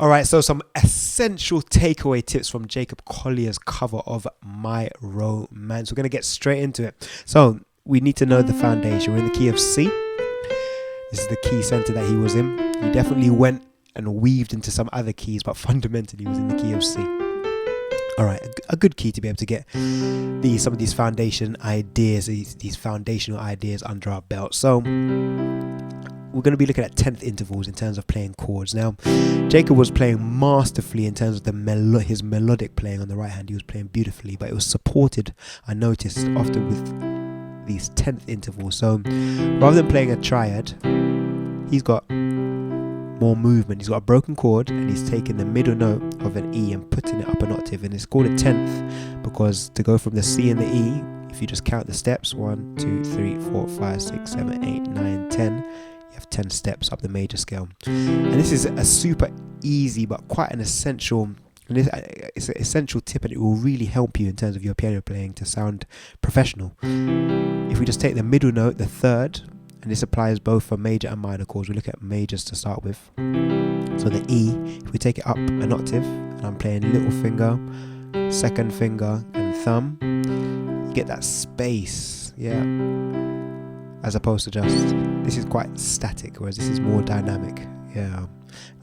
All right, so some essential takeaway tips from Jacob Collier's cover of My Romance. We're going to get straight into it. So we need to know the foundation. We're in the key of C. This is the key center that he was in. He definitely went and weaved into some other keys, but fundamentally he was in the key of C. All right, a good key to be able to get some of these foundation ideas, these foundational ideas under our belt. So we're going to be looking at 10th intervals in terms of playing chords. Now, Jacob was playing masterfully in terms of his melodic playing on the right hand. He was playing beautifully, but it was supported, I noticed, often with these 10th intervals. So rather than playing a triad, he's got more movement. He's got a broken chord and he's taking the middle note of an E and putting it up an octave, and it's called a 10th because to go from the C and the E, if you just count the steps, 1, 2, 3, 4, 5, 6, 7, 8, 9, 10, you have 10 steps up the major scale. And this is a super easy but quite an essential, and it's an essential tip, and it will really help you in terms of your piano playing to sound professional. If we just take the middle note, the third, and this applies both for major and minor chords. We look at majors to start with. So the E, if we take it up an octave, and I'm playing little finger, second finger, and thumb, you get that space, yeah, as opposed to just, this is quite static, whereas this is more dynamic, yeah.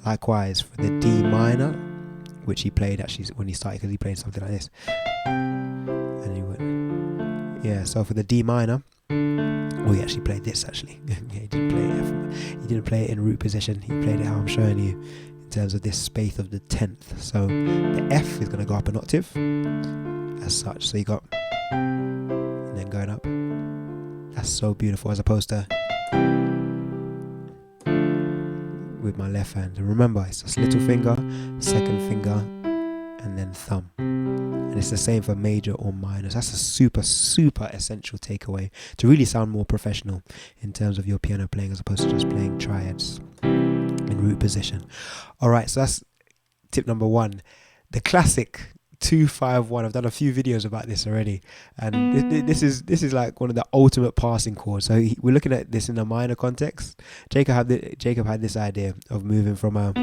Likewise for the D minor, which he played actually when he started, because he played something like this, and he went, yeah. So for the D minor, well, he actually played this actually. He didn't play it. He didn't play it in root position. He played it how I'm showing you in terms of this space of the 10th. So the F is going to go up an octave as such. So you got, and then going up. That's so beautiful, as opposed to with my left hand. And remember, it's just little finger, second finger, and then thumb. And it's the same for major or minor. So that's a super, super essential takeaway to really sound more professional in terms of your piano playing, as opposed to just playing triads in root position. All right, so that's tip number 1. The classic 2-5-1. I've done a few videos about this already, and this is like one of the ultimate passing chords. So we're looking at this in a minor context. Jacob had this idea of moving from a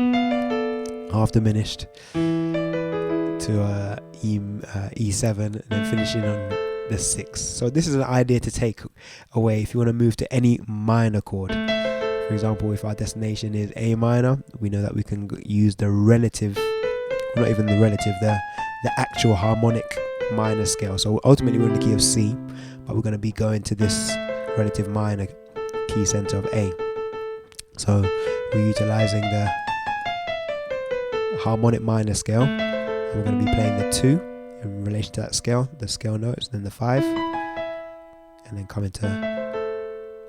half diminished to E7 and then finishing on the 6. So this is an idea to take away if you want to move to any minor chord. For example, if our destination is A minor, we know that we can use the relative, not even the relative, the actual harmonic minor scale. So ultimately we're in the key of C, but we're going to be going to this relative minor key center of A. So we're utilizing the harmonic minor scale. We're going to be playing the 2 in relation to that scale, the scale notes, then the 5, and then coming to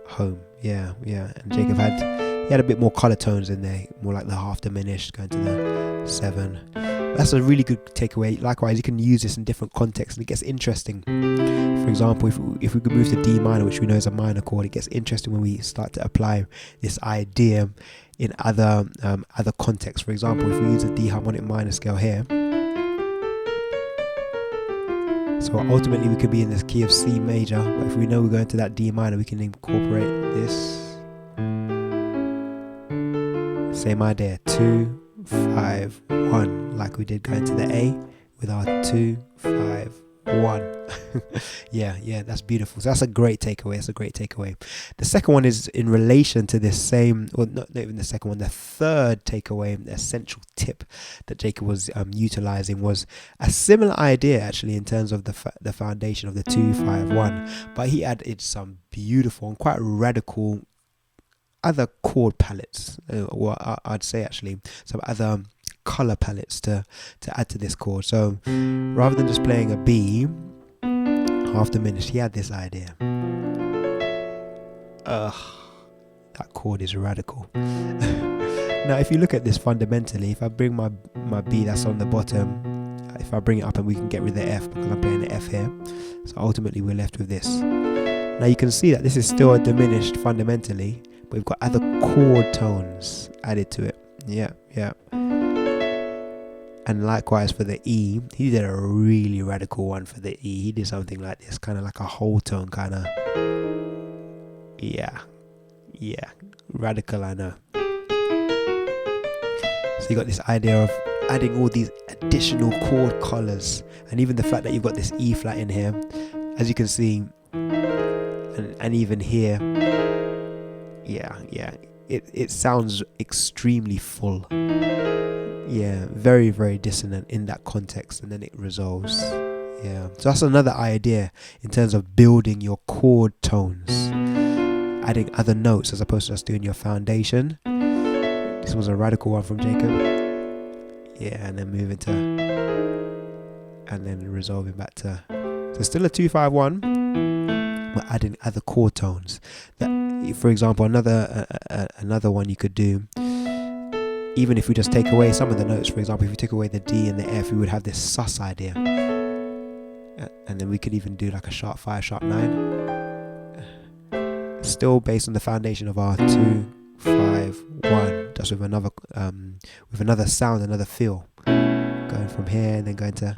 home. Yeah. And Jacob had a bit more color tones in there, more like the half diminished, going to the 7. That's a really good takeaway. Likewise, you can use this in different contexts, and it gets interesting. For example, if we could move to D minor, which we know is a minor chord, it gets interesting when we start to apply this idea in other contexts. For example, if we use a D harmonic minor scale here, so ultimately we could be in this key of C major, but if we know we're going to that D minor, we can incorporate this. Same idea, 2, 5, 1, like we did going to the A with our 2, 5, 1. yeah, that's beautiful. So that's a great takeaway. The second one is in relation to this same, or not even the second one, the third takeaway, the essential tip that Jacob was utilizing was a similar idea actually in terms of the foundation of the 2, 5, 1, but he added some beautiful and quite radical other chord palettes, or I'd say actually some other color palettes to add to this chord. So rather than just playing a B half diminished, he had this idea. That chord is radical. Now if you look at this fundamentally, if I bring my B that's on the bottom, if I bring it up, and we can get rid of the F because I'm playing the F here, so ultimately we're left with this. Now you can see that this is still a diminished fundamentally, but we've got other chord tones added to it. Yeah. And likewise for the E, he did a really radical one for the E. He did something like this, kind of like a whole tone, kind of. Yeah, radical, I know. So you got this idea of adding all these additional chord colors, and even the fact that you've got this E flat in here, as you can see, and even here, it sounds extremely full. Yeah, very, very dissonant in that context, and then it resolves. Yeah, so that's another idea in terms of building your chord tones, adding other notes as opposed to just doing your foundation. This was a radical one from Jacob. Yeah, and then moving to, and then resolving back to, so still a 2-5-1. We're adding other chord tones. That, for example, another one you could do, even if we just take away some of the notes. For example, if you took away the D and the F, we would have this sus idea. And then we could even do like a sharp 5, sharp 9. Still based on the foundation of our 2-5-1, just with another sound, another feel. Going from here and then going to,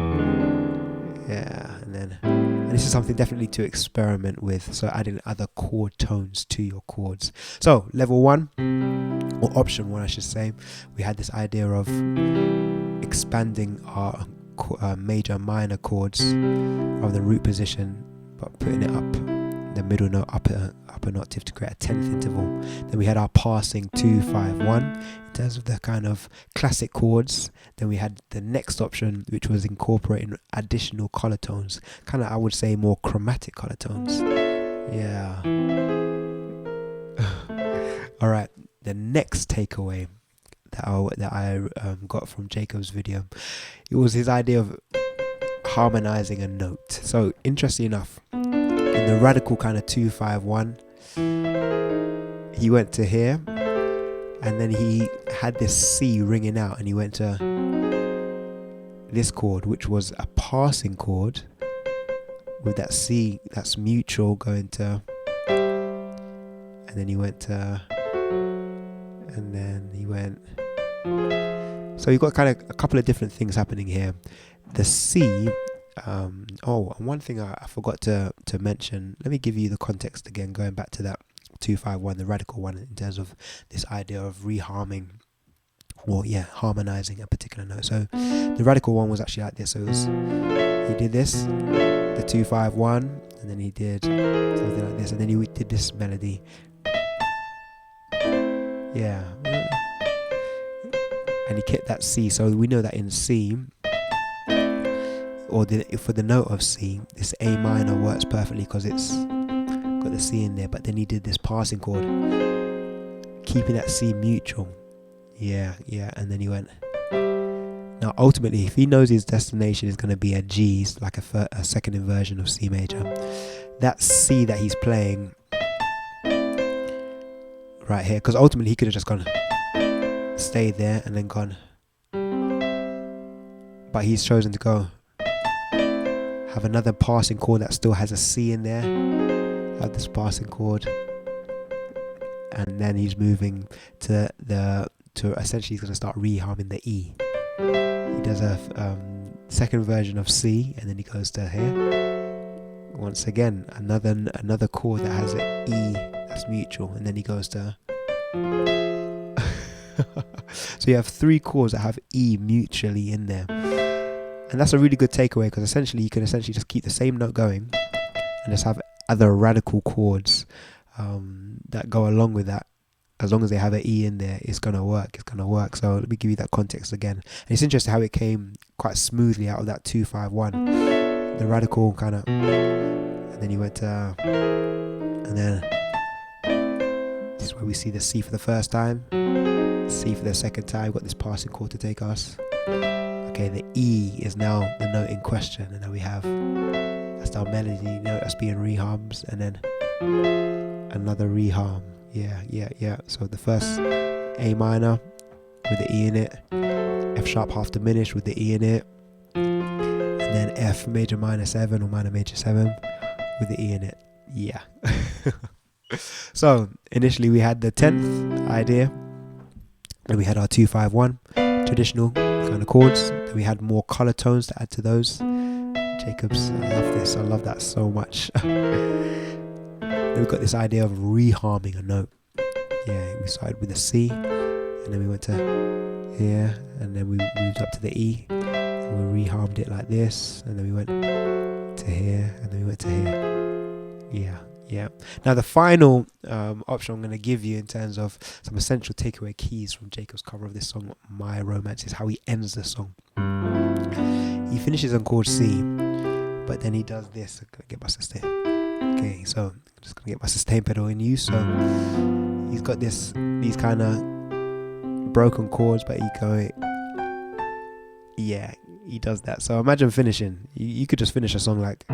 and this is something definitely to experiment with. So adding other chord tones to your chords. So level 1, or option 1 I should say, we had this idea of expanding our major and minor chords from the root position, but putting it up the middle note up an octave to create a 10th interval. Then we had our passing 2-5-1 in terms of the kind of classic chords. Then we had the next option, which was incorporating additional color tones, kind of, I would say, more chromatic color tones. Yeah. All right, the next takeaway that I got from Jacob's video, it was his idea of harmonizing a note. So interestingly enough, in the radical kind of 2-5-1, he went to here, and then he had this C ringing out, and he went to this chord, which was a passing chord with that C that's mutual going to, and then he went to, and then he went. So you've got kind of a couple of different things happening here. The C, and one thing I forgot to mention, let me give you the context again, going back to that 2-5-1, the radical one, in terms of this idea of reharming, or harmonizing a particular note. So the radical one was actually like this. So he did this, the 2-5-1, and then he did something like this, and then he did this melody. Yeah. And he kept that C. So we know that in C, or for the note of C, this A minor works perfectly because it's got the C in there. But then he did this passing chord, keeping that C mutual. Yeah. And then he went. Now, ultimately, if he knows his destination is going to be a G, like a second inversion of C major, that C that he's playing right here, because ultimately he could have just gone, stayed there and then gone, but he's chosen to go have another passing chord that still has a C in there, have this passing chord, and then he's moving to essentially he's going to start reharming the E. He does a second version of C, and then he goes to here. Once again, another chord that has an E that's mutual, and then he goes to. So you have 3 chords that have E mutually in there, and that's a really good takeaway, because essentially you can just keep the same note going and just have other radical chords that go along with that. As long as they have an E in there, it's gonna work. So let me give you that context again. And it's interesting how it came quite smoothly out of that 2-5-1, the radical kind of, and then you went to, and then this is where we see the C for the first time, C for the second time. We've got this passing chord to take us. Okay, the E is now the note in question, and then we have, that's our melody note that's being reharms, and then another reharm. Yeah. So the first A minor with the E in it, F sharp half diminished with the E in it, and then F major minor 7 or minor major 7 with the E in it. Yeah. So initially we had the 10th idea, and we had our 2-5-1 traditional kind of chords. Then we had more color tones to add to those. Jacobs, I love this. I love that so much. Then we've got this idea of reharming a note. Yeah, we started with a C, and then we went to here, and then we moved up to the E, and we reharmed it like this, and then we went to here, and then we went to here. Yeah. Now the final option I'm going to give you in terms of some essential takeaway keys from Jacob's cover of this song, My Romance, is how he ends the song. He finishes on chord C, but then he does this. I'm going to get my sustain. Okay, so I'm just going to get my sustain pedal in use. So he's got these kind of broken chords, but he does that. So imagine finishing. You could just finish a song like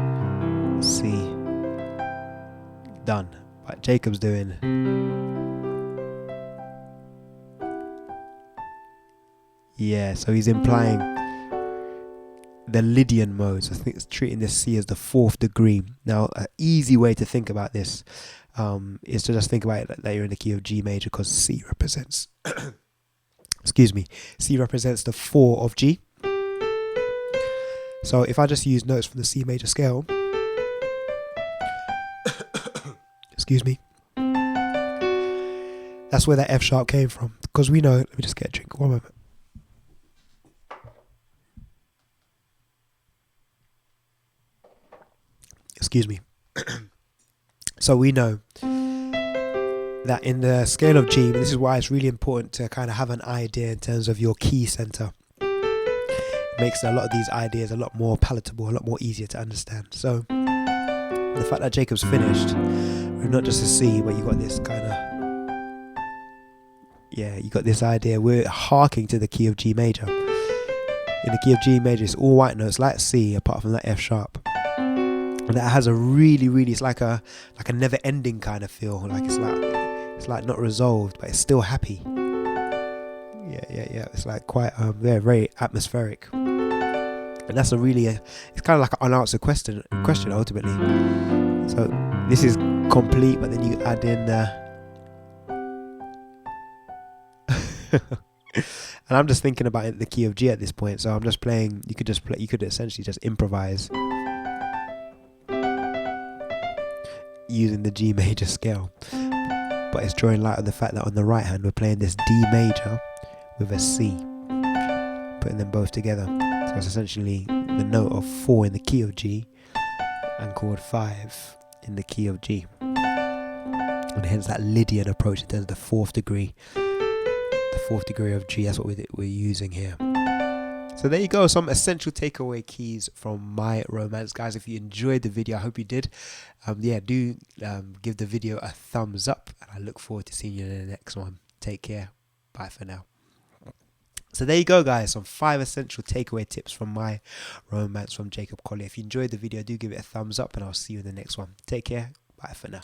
C, done. But Jacob's doing so he's implying the Lydian modes. I think it's treating this C as the fourth degree. Now, an easy way to think about this is to just think about it that you're in the key of G major, because C represents C represents the 4 of G. So if I just use notes from the C major scale, that's where that F sharp came from, because we know, let me just get a drink, one moment. So we know that in the scale of G, this is why it's really important to kind of have an idea in terms of your key center. It makes a lot of these ideas a lot more palatable, a lot more easier to understand. So the fact that Jacob's finished with not just a C, but you got this kind of, you got this idea. We're harking to the key of G major. In the key of G major, it's all white notes like C, apart from that F sharp. And that has a really, it's like a never-ending kind of feel. Like it's like not resolved, but it's still happy. Yeah. It's like quite very atmospheric. And that's it's kind of like an unanswered question ultimately. So this is complete, but then you add in and I'm just thinking about it in the key of G at this point. So I'm just playing. You could essentially just improvise using the G major scale, but it's drawing light on the fact that on the right hand we're playing this D major with a C, putting them both together. So it's essentially the note of 4 in the key of G and chord 5 in the key of G, and hence that Lydian approach in terms of the fourth degree of G. That's what we're using here. So there you go, some essential takeaway keys from My Romance. Guys, if you enjoyed the video, I hope you did. Do give the video a thumbs up, and I look forward to seeing you in the next one. Take care. Bye for now. So there you go, guys, some 5 essential takeaway tips from My Romance from Jacob Collier. If you enjoyed the video, do give it a thumbs up, and I'll see you in the next one. Take care. Bye for now.